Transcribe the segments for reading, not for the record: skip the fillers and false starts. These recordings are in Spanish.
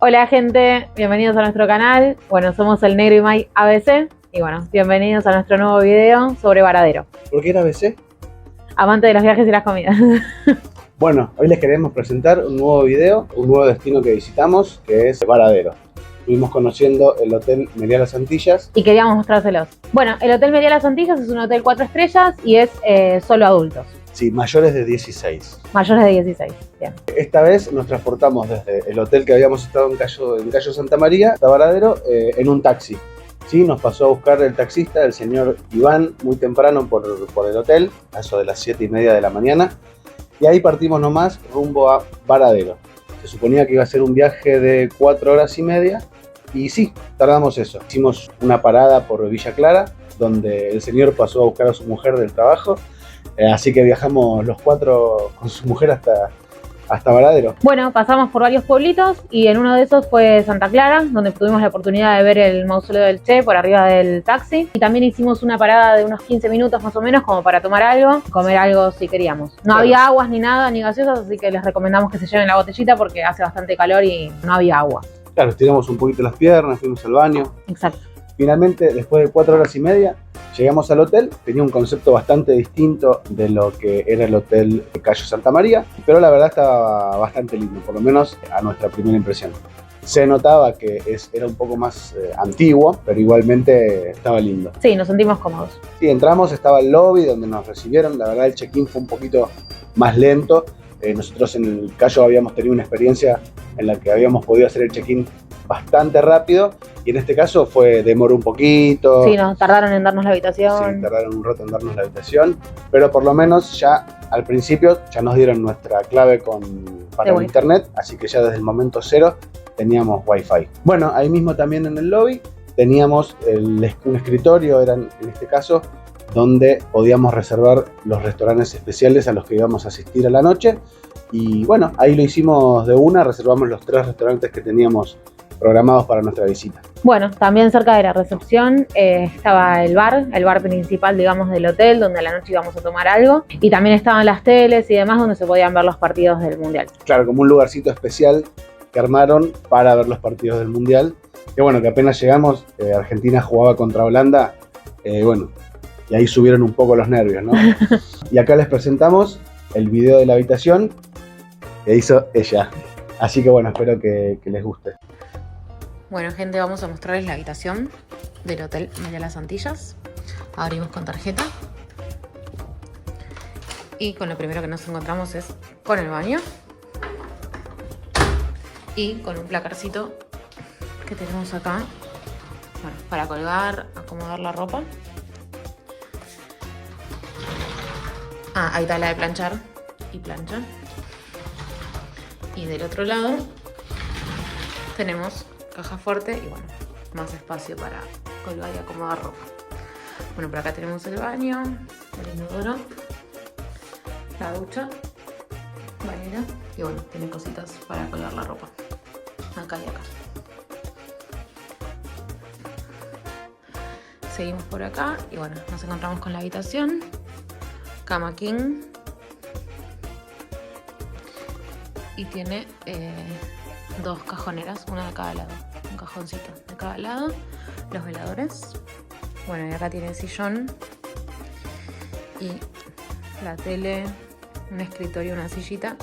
Hola gente, bienvenidos a nuestro canal. Bueno, somos el Negro y Mai ABC y bueno, bienvenidos a nuestro nuevo video sobre Varadero. ¿Por qué era ABC? Amante de los viajes y las comidas. Bueno, hoy les queremos presentar un nuevo video, un nuevo destino que visitamos, que es Varadero. Estuvimos conociendo el Hotel Meliá Las Antillas. Y queríamos mostrárselos. Bueno, el Hotel Meliá Las Antillas es un hotel 4 estrellas y es solo adultos. Sí, mayores de 16. Mayores de 16, bien. Esta vez nos transportamos desde el hotel que habíamos estado en Cayo Santa María hasta Varadero en un taxi. Sí, nos pasó a buscar el taxista, el señor Iván, muy temprano por el hotel, a eso de las 7:30 de la mañana. Y ahí partimos nomás rumbo a Varadero. Se suponía que iba a ser un viaje de 4 horas y media. Y sí, tardamos eso. Hicimos una parada por Villa Clara, donde el señor pasó a buscar a su mujer del trabajo. Así que viajamos los 4 con su mujer hasta Varadero. Bueno, pasamos por varios pueblitos y en uno de esos fue Santa Clara, donde tuvimos la oportunidad de ver el mausoleo del Che por arriba del taxi. Y también hicimos una parada de unos 15 minutos más o menos como para tomar algo, comer algo si queríamos. No había aguas ni nada, ni gaseosas, así que les recomendamos que se lleven la botellita porque hace bastante calor y no había agua. Claro, estiramos un poquito las piernas, fuimos al baño. Exacto. Finalmente, después de 4 horas y media, llegamos al hotel. Tenía un concepto bastante distinto de lo que era el hotel Cayo Santa María, pero la verdad estaba bastante lindo, por lo menos a nuestra primera impresión. Se notaba que era un poco más antiguo, pero igualmente estaba lindo. Sí, nos sentimos cómodos. Sí, entramos, estaba el lobby donde nos recibieron. La verdad el check-in fue un poquito más lento. Nosotros en el Cayo habíamos tenido una experiencia en la que habíamos podido hacer el check-in bastante rápido y en este caso demoró un poquito. Sí, nos tardaron en darnos la habitación. Sí, tardaron un rato en darnos la habitación, pero por lo menos ya al principio ya nos dieron nuestra clave para el internet, así que ya desde el momento cero teníamos wifi. Bueno, ahí mismo también en el lobby teníamos un escritorio, en este caso, donde podíamos reservar los restaurantes especiales a los que íbamos a asistir a la noche. Y bueno, ahí lo hicimos de una, reservamos los 3 restaurantes que teníamos programados para nuestra visita. Bueno, también cerca de la recepción estaba el bar principal, digamos, del hotel, donde a la noche íbamos a tomar algo. Y también estaban las teles y demás, donde se podían ver los partidos del Mundial. Claro, como un lugarcito especial que armaron para ver los partidos del Mundial. Que bueno, que apenas llegamos, Argentina jugaba contra Holanda, y ahí subieron un poco los nervios, ¿no? Y acá les presentamos el video de la habitación que hizo ella. Así que bueno, espero que les guste. Bueno, gente, vamos a mostrarles la habitación del Hotel Meliá Las Antillas. Abrimos con tarjeta. Y con lo primero que nos encontramos es con el baño. Y con un placarcito que tenemos acá. Bueno, para colgar, acomodar la ropa. Ahí está la de planchar y plancha. Y del otro lado tenemos caja fuerte y bueno, más espacio para colgar y acomodar ropa. Bueno, por acá tenemos el baño, el inodoro, la ducha, bañera y bueno, tiene cositas para colgar la ropa. Acá y acá. Seguimos por acá y bueno, nos encontramos con la habitación. Cama king. Y tiene 2 cajoneras, una de cada lado. Un cajoncito de cada lado. Los veladores. Bueno, y acá tiene el sillón. Y la tele, un escritorio, una sillita.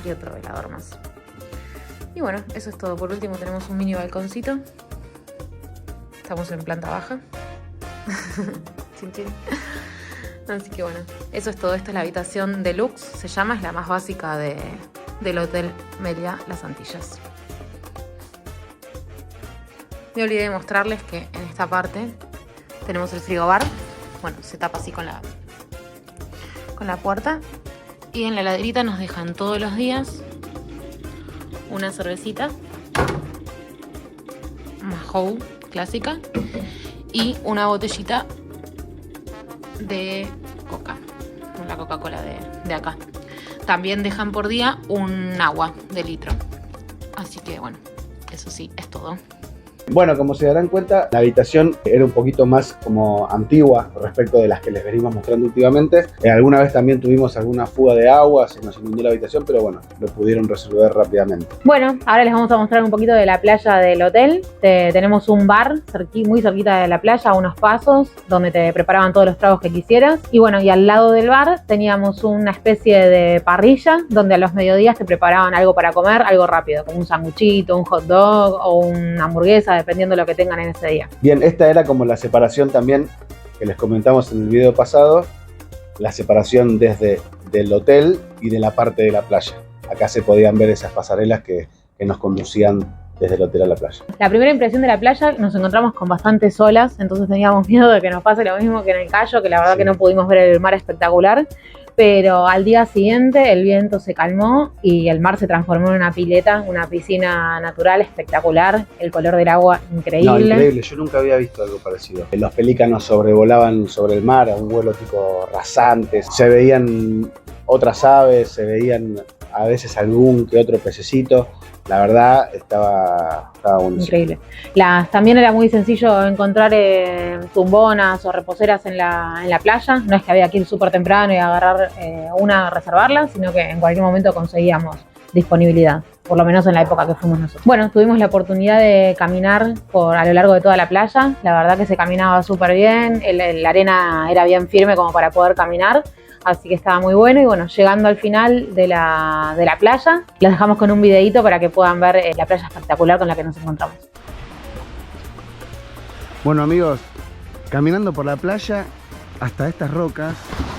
Y otro velador más. Y bueno, eso es todo. Por último tenemos un mini balconcito. Estamos en planta baja. Chin chin. Así que bueno, eso es todo. Esta es la habitación deluxe, se llama, es la más básica del Hotel Meliá Las Antillas. Me olvidé de mostrarles que en esta parte tenemos el frigobar. Bueno, se tapa así con la puerta. Y en la heladerita nos dejan todos los días una cervecita Mahou clásica y una botellita de coca, la Coca-Cola de acá. También dejan por día un agua de litro. Así que bueno, eso sí, es todo. Bueno, como se darán cuenta, la habitación era un poquito más como antigua respecto de las que les venimos mostrando últimamente. Alguna vez también tuvimos alguna fuga de agua, se nos inundó la habitación, pero bueno, lo pudieron resolver rápidamente. Bueno, ahora les vamos a mostrar un poquito de la playa del hotel. Tenemos un bar muy cerquita de la playa, a unos pasos, donde te preparaban todos los tragos que quisieras. Y bueno, y al lado del bar teníamos una especie de parrilla, donde a los mediodías te preparaban algo para comer, algo rápido, como un sanguchito, un hot dog o una hamburguesa, dependiendo de lo que tengan en ese día. Bien, esta era como la separación también que les comentamos en el video pasado, la separación desde del hotel y de la parte de la playa. Acá se podían ver esas pasarelas que nos conducían desde el hotel a la playa. La primera impresión de la playa, nos encontramos con bastantes olas, entonces teníamos miedo de que nos pase lo mismo que en el Cayo, que la verdad que no pudimos ver el mar espectacular. Pero al día siguiente el viento se calmó y el mar se transformó en una pileta, una piscina natural espectacular, el color del agua increíble. No, increíble, yo nunca había visto algo parecido. Los pelícanos sobrevolaban sobre el mar a un vuelo tipo rasante, se veían otras aves, se veían a veces algún que otro pececito. La verdad estaba buenísimo. Increíble. También era muy sencillo encontrar tumbonas o reposeras en la playa. No es que había que ir súper temprano y agarrar reservarla, sino que en cualquier momento conseguíamos disponibilidad, por lo menos en la época que fuimos nosotros. Bueno, tuvimos la oportunidad de caminar a lo largo de toda la playa. La verdad que se caminaba súper bien, la arena era bien firme como para poder caminar. Así que estaba muy bueno y bueno, llegando al final de la playa, los dejamos con un videito para que puedan ver la playa espectacular con la que nos encontramos. Bueno amigos, caminando por la playa hasta estas rocas,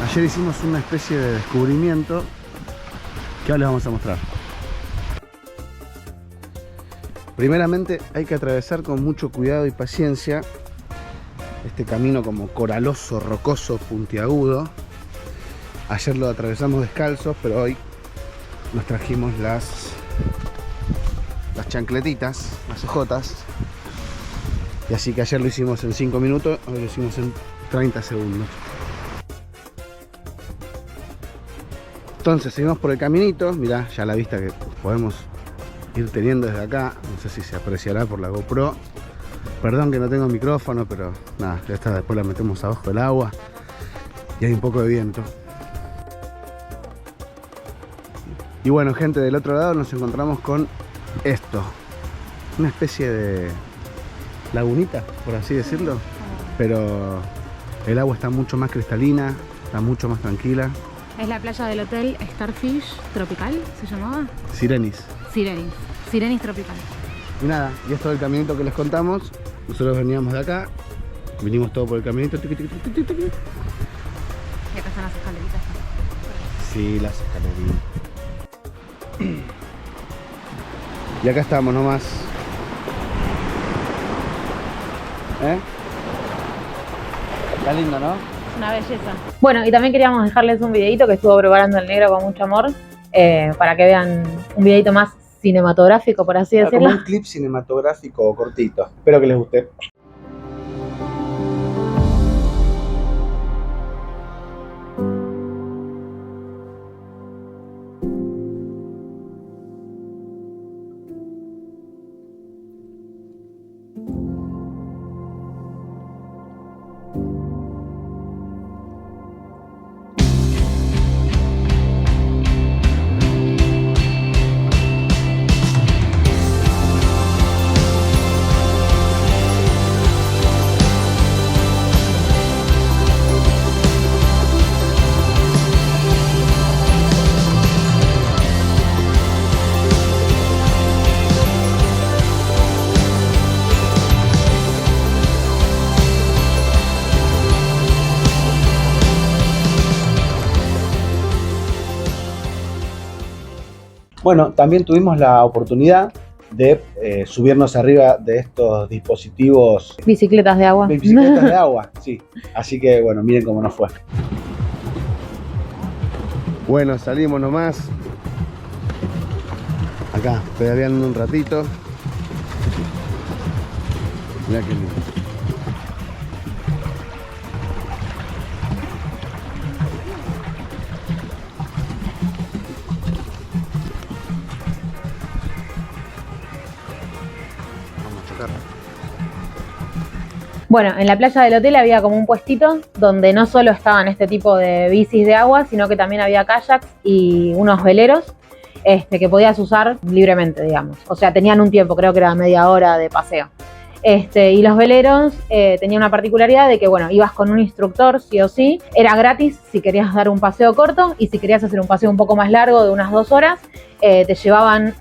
ayer hicimos una especie de descubrimiento que ahora les vamos a mostrar. Primeramente hay que atravesar con mucho cuidado y paciencia este camino como coraloso, rocoso, puntiagudo. Ayer lo atravesamos descalzos, pero hoy nos trajimos las chancletitas, las ojotas. Y así que ayer lo hicimos en 5 minutos, hoy lo hicimos en 30 segundos. Entonces seguimos por el caminito, mirá ya la vista que podemos ir teniendo desde acá. No sé si se apreciará por la GoPro. Perdón que no tengo micrófono, pero nada, esta después la metemos abajo del agua y hay un poco de viento. Y bueno, gente, del otro lado nos encontramos con esto, una especie de lagunita, por así decirlo, pero el agua está mucho más cristalina, está mucho más tranquila. Es la playa del hotel Starfish Tropical, ¿se llamaba? Sirenis. Sirenis Tropical. Y nada, y esto del caminito que les contamos, nosotros veníamos de acá, vinimos todo por el caminito. Y acá están las escaleritas. Sí, las escaleritas. Y acá estamos nomás. Está lindo, ¿no? Una belleza. Bueno, y también queríamos dejarles un videito que estuvo preparando el negro con mucho amor, para que vean un videito más cinematográfico, por así decirlo. Como un clip cinematográfico cortito. Espero que les guste. Bueno, también tuvimos la oportunidad de subirnos arriba de estos dispositivos. Bicicletas de agua. Bicicletas de agua, sí. Así que bueno, miren cómo nos fue. Bueno, salimos nomás. Acá, pedaleando un ratito. Mirá qué lindo. Vamos a chocar. Bueno, en la playa del hotel había como un puestito donde no solo estaban este tipo de bicis de agua, sino que también había kayaks y unos veleros que podías usar libremente, digamos. O sea, tenían un tiempo, creo que era media hora de paseo. Y los veleros tenían una particularidad de que, bueno, ibas con un instructor sí o sí. Era gratis si querías dar un paseo corto, y si querías hacer un paseo un poco más largo de unas 2 horas, te llevaban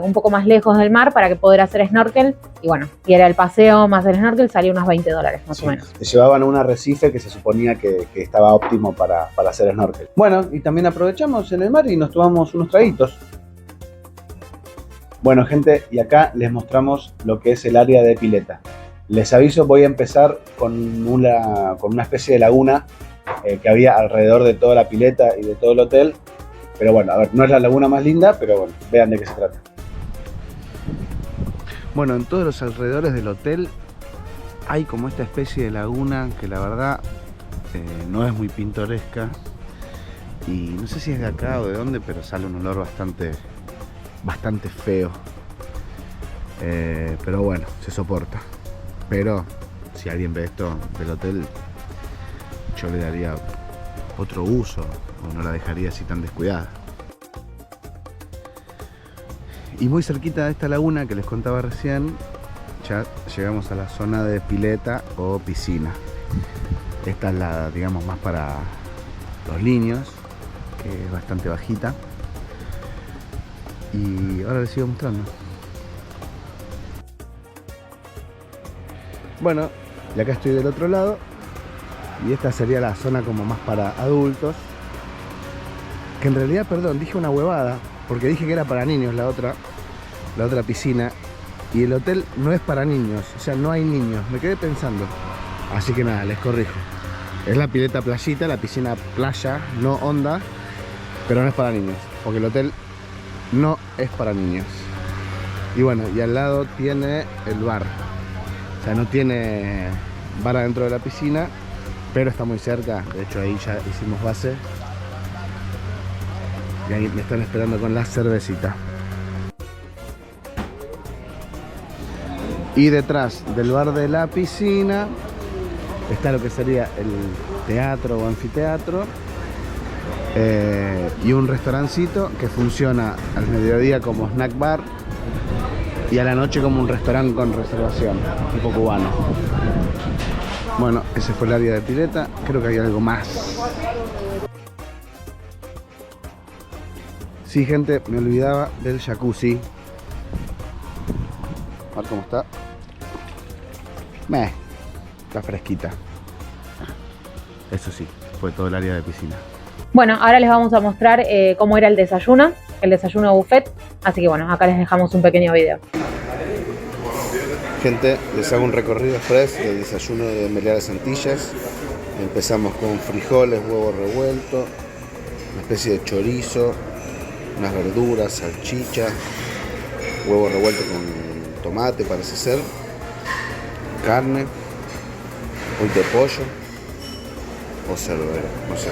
un poco más lejos del mar para que poder hacer snorkel. Y bueno, y era el paseo más el snorkel, salía unos $20 más o menos. Te llevaban a un arrecife que se suponía que estaba óptimo para hacer snorkel. Bueno, y también aprovechamos en el mar y nos tomamos unos traguitos. Bueno, gente, y acá les mostramos lo que es el área de pileta. Les aviso, voy a empezar con una especie de laguna que había alrededor de toda la pileta y de todo el hotel. Pero bueno, a ver, no es la laguna más linda, pero bueno, vean de qué se trata. Bueno, en todos los alrededores del hotel hay como esta especie de laguna que la verdad no es muy pintoresca. Y no sé si es de acá o de dónde, pero sale un olor bastante feo. Pero bueno, se soporta. Pero si alguien ve esto del hotel, yo le daría otro uso, o no la dejaría así tan descuidada. Y muy cerquita de esta laguna que les contaba recién, ya llegamos a la zona de pileta o piscina. Esta es la, digamos, más para los niños, que es bastante bajita. Y ahora les sigo mostrando. Bueno, y acá estoy del otro lado. Y esta sería la zona como más para adultos. Que en realidad, perdón, dije una huevada, porque dije que era para niños la otra piscina. Y el hotel no es para niños, o sea, no hay niños. Me quedé pensando. Así que nada, les corrijo. Es la pileta playita, la piscina playa, no onda. Pero no es para niños, porque el hotel no es para niños. Y bueno, y al lado tiene el bar. O sea, no tiene bar adentro de la piscina, pero está muy cerca. De hecho, ahí ya hicimos base. Y ahí me están esperando con la cervecita. Y detrás del bar de la piscina está lo que sería el teatro o anfiteatro. Y un restaurancito que funciona al mediodía como snack bar y a la noche como un restaurante con reservación, tipo cubano. Bueno, ese fue el área de pileta. Creo que hay algo más. Sí, gente, me olvidaba del jacuzzi. A ver cómo está. Está fresquita. Eso sí, fue todo el área de piscina. Bueno, ahora les vamos a mostrar cómo era el desayuno buffet. Así que bueno, acá les dejamos un pequeño video. Gente, les hago un recorrido express del desayuno de Meliá Las Antillas. Empezamos con frijoles, huevo revuelto, una especie de chorizo, unas verduras, salchicha, huevo revuelto con tomate, parece ser, carne, un de pollo o cerdo, no sé.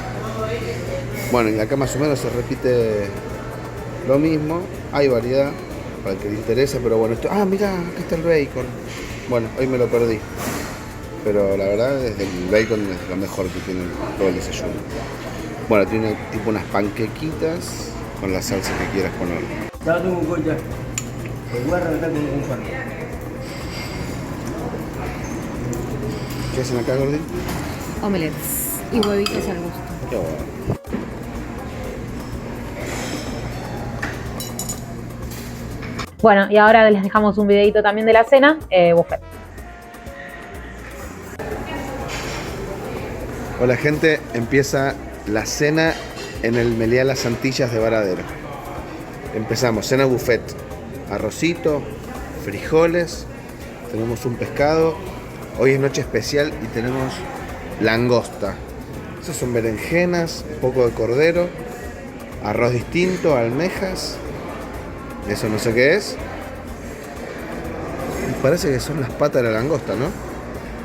Bueno, y acá más o menos se repite lo mismo, hay variedad para el que le interese, pero bueno, esto, mirá, acá está el bacon. Bueno, hoy me lo perdí, pero la verdad es el bacon es lo mejor que tiene todo el desayuno. Bueno, tiene tipo unas panquequitas con la salsa que quieras poner. ¿Qué hacen acá, Gordi? Omelettes y huevitos al gusto. Qué bueno. Bueno, y ahora les dejamos un videito también de la cena, buffet. Hola gente, empieza la cena en el Meliá Las Antillas de Varadero. Empezamos, cena buffet, arrocito, frijoles, tenemos un pescado, hoy es noche especial y tenemos langosta. Esas son berenjenas, un poco de cordero, arroz distinto, almejas, eso no sé qué es. Y parece que son las patas de la langosta, ¿no?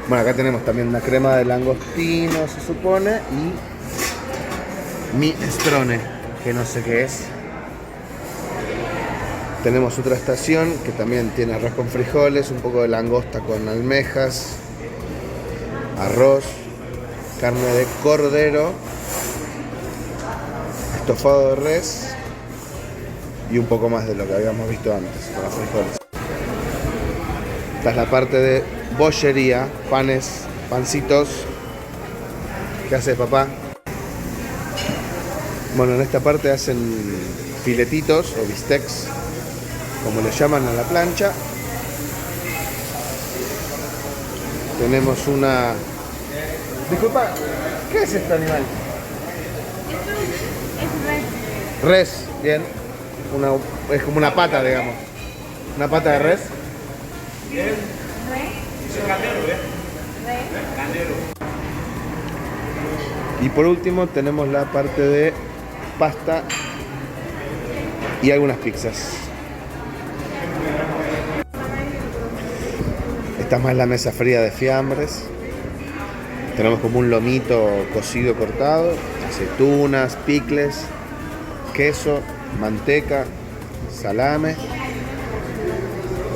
Bueno, acá tenemos también una crema de langostino, se supone, y minestrone, que no sé qué es. Tenemos otra estación que también tiene arroz con frijoles, un poco de langosta con almejas, arroz, carne de cordero, estofado de res y un poco más de lo que habíamos visto antes, con los frijoles. Esta es la parte de bollería, panes, pancitos. ¿Qué haces, papá? Bueno, en esta parte hacen filetitos o bistecs, como le llaman a la plancha. Tenemos una... Disculpa, ¿qué es este animal? Es res. Res, bien. Es como una pata, digamos. Una pata de res. Y por último tenemos la parte de pasta y algunas pizzas. Esta es más la mesa fría de fiambres. Tenemos como un lomito cocido cortado, aceitunas, picles, queso, manteca, salame,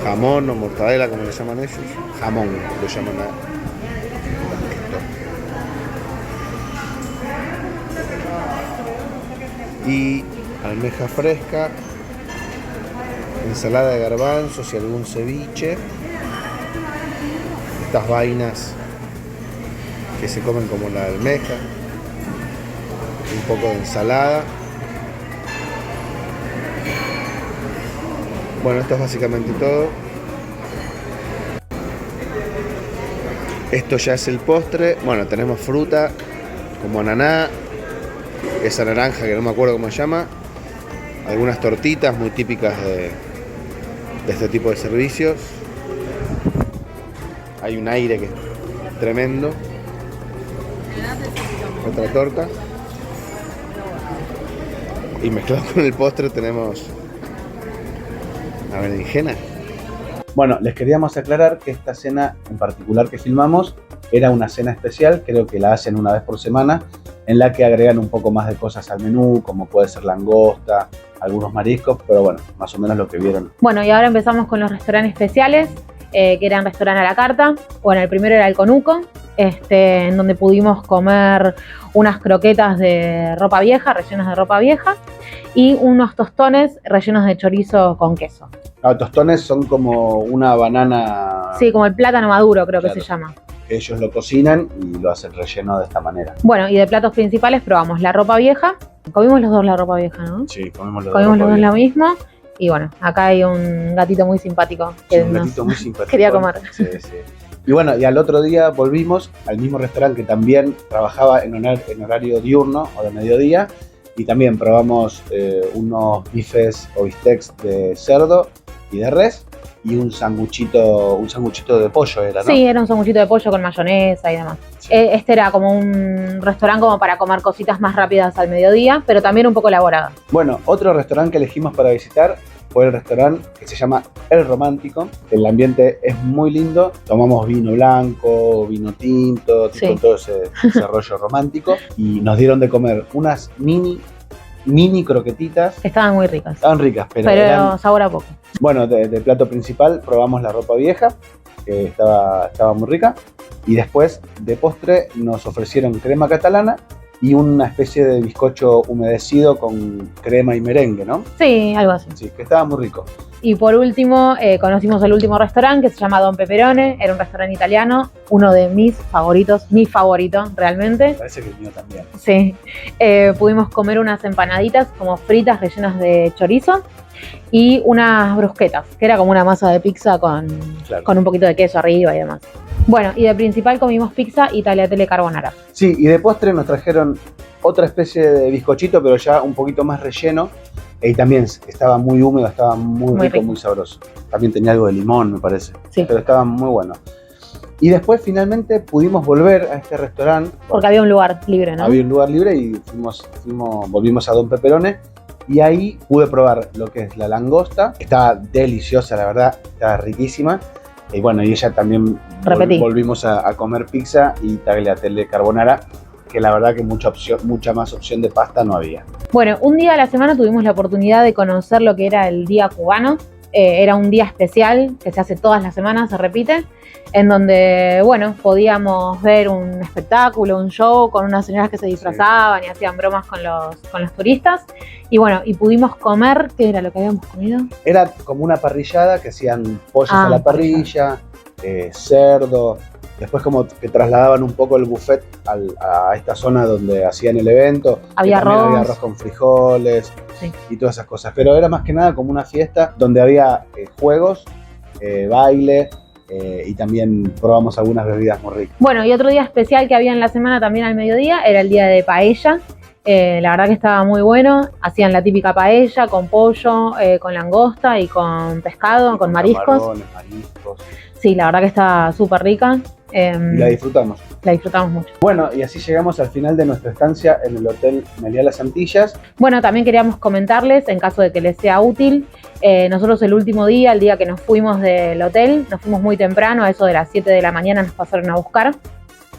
jamón o mortadela, como le llaman ellos. Jamón lo llaman a esto. Y almeja fresca, ensalada de garbanzos y algún ceviche. Estas vainas que se comen como la almeja, un poco de ensalada. Bueno, esto es básicamente todo. Esto ya es el postre. Bueno, tenemos fruta como ananá, esa naranja que no me acuerdo cómo se llama, algunas tortitas muy típicas de este tipo de servicios. Hay un aire que es tremendo. Otra torta. Y mezclado con el postre tenemos la berenjena. Bueno, les queríamos aclarar que esta cena en particular que filmamos era una cena especial, creo que la hacen una vez por semana, en la que agregan un poco más de cosas al menú, como puede ser langosta, algunos mariscos, pero bueno, más o menos lo que vieron. Bueno, y ahora empezamos con los restaurantes especiales, que eran restaurante a la carta. Bueno, el primero era el Conuco, en donde pudimos comer unas croquetas de ropa vieja, rellenas de ropa vieja, y unos tostones rellenos de chorizo con queso. Los tostones son como una banana... Sí, como el plátano maduro, creo Claro. que se llama. Ellos lo cocinan y lo hacen relleno de esta manera. Bueno, y de platos principales probamos la ropa vieja. Comimos los dos la ropa vieja, ¿no? Sí, comimos los Comimos los dos dos lo mismo. Y bueno, acá hay un gatito muy simpático que un nos gatito muy simpático. quería comer. Sí, sí. Y bueno, y al otro día volvimos al mismo restaurante que también trabajaba en horario diurno o de mediodía. Y también probamos unos bifes o bistecs de cerdo y de res. Y un sanguchito de pollo era, ¿no? Sí, era un sanguchito de pollo con mayonesa y demás. Sí. Este era como un restaurante como para comer cositas más rápidas al mediodía, pero también un poco elaboradas. Bueno, otro restaurante que elegimos para visitar fue el restaurante que se llama El Romántico. El ambiente es muy lindo. Tomamos vino blanco, vino tinto, Sí. todo ese rollo romántico. Y nos dieron de comer unas mini croquetitas. Estaban muy ricas, Estaban ricas, pero pero eran... sabor a poco. Bueno, de plato principal probamos la ropa vieja, que estaba muy rica. Y después, de postre, nos ofrecieron crema catalana y una especie de bizcocho humedecido con crema y merengue, ¿no? Sí, algo así. Sí, que estaba muy rico. Y por último, conocimos el último restaurante que se llama Don Peperone. Era un restaurante italiano, uno de mis favoritos, mi favorito realmente. Parece que el mío también. Sí, pudimos comer unas empanaditas como fritas rellenas de chorizo y unas brusquetas, que era como una masa de pizza con un poquito de queso arriba y demás. Bueno, y de principal comimos pizza y tagliatelle carbonara. Sí, y de postre nos trajeron otra especie de bizcochito, pero ya un poquito más relleno. Y también estaba muy húmedo, estaba muy rico, muy sabroso. También tenía algo de limón, me parece. Sí. Pero estaba muy bueno. Y después finalmente pudimos volver a este restaurante. Porque había un lugar libre, ¿no? Había un lugar libre y volvimos a Don Peperone. Y ahí pude probar lo que es la langosta. Estaba deliciosa, la verdad, estaba riquísima. Y bueno, y ella también volvimos a comer pizza y tagliatelle carbonara, que la verdad que mucha más opción de pasta no había. Bueno, un día a la semana tuvimos la oportunidad de conocer lo que era el Día Cubano, era un día especial que se hace todas las semanas, se repite, en donde, bueno, podíamos ver un espectáculo, un show con unas señoras que se disfrazaban y hacían bromas con los turistas. Y bueno, y pudimos comer, ¿qué era lo que habíamos comido? Era como una parrillada que hacían pollos a la parrilla, cerdo. Después como que trasladaban un poco el buffet a esta zona donde hacían el evento. Había arroz con frijoles, sí, y todas esas cosas. Pero era más que nada como una fiesta donde había juegos, baile, y también probamos algunas bebidas muy ricas. Bueno, y otro día especial que había en la semana también al mediodía era el día de paella. La verdad que estaba muy bueno. Hacían la típica paella con pollo, con langosta y con pescado, con mariscos. Mariscos. Sí, la verdad que está súper rica. Y la disfrutamos. La disfrutamos mucho. Bueno, y así llegamos al final de nuestra estancia en el Hotel Meliá Las Antillas. Bueno, también queríamos comentarles, en caso de que les sea útil, nosotros el último día, el día que nos fuimos del hotel, nos fuimos muy temprano, a eso de las 7 de la mañana nos pasaron a buscar.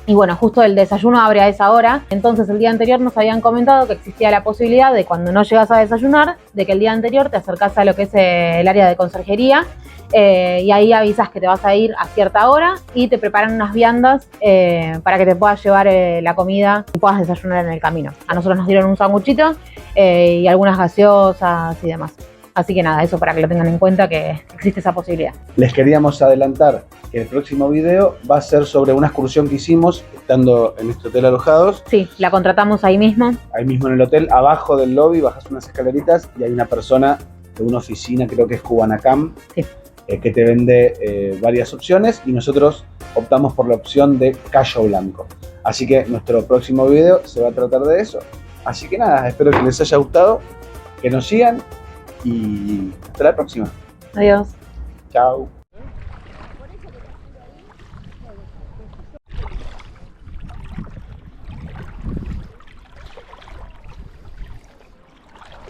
Y bueno, justo el desayuno abre a esa hora, entonces el día anterior nos habían comentado que existía la posibilidad de cuando no llegas a desayunar, de que el día anterior te acercás a lo que es el área de conserjería, y ahí avisas que te vas a ir a cierta hora y te preparan unas viandas para que te puedas llevar la comida y puedas desayunar en el camino. A nosotros nos dieron un sanguchito y algunas gaseosas y demás. Así que nada, eso para que lo tengan en cuenta, que existe esa posibilidad. Les queríamos adelantar que el próximo video va a ser sobre una excursión que hicimos estando en este hotel alojados. Sí, la contratamos ahí mismo. Ahí mismo en el hotel, abajo del lobby, bajas unas escaleritas y hay una persona de una oficina, creo que es Cubanacam, sí, que te vende varias opciones, y nosotros optamos por la opción de Cayo Blanco. Así que nuestro próximo video se va a tratar de eso. Así que nada, espero que les haya gustado, que nos sigan y hasta la próxima. Adiós. Chao.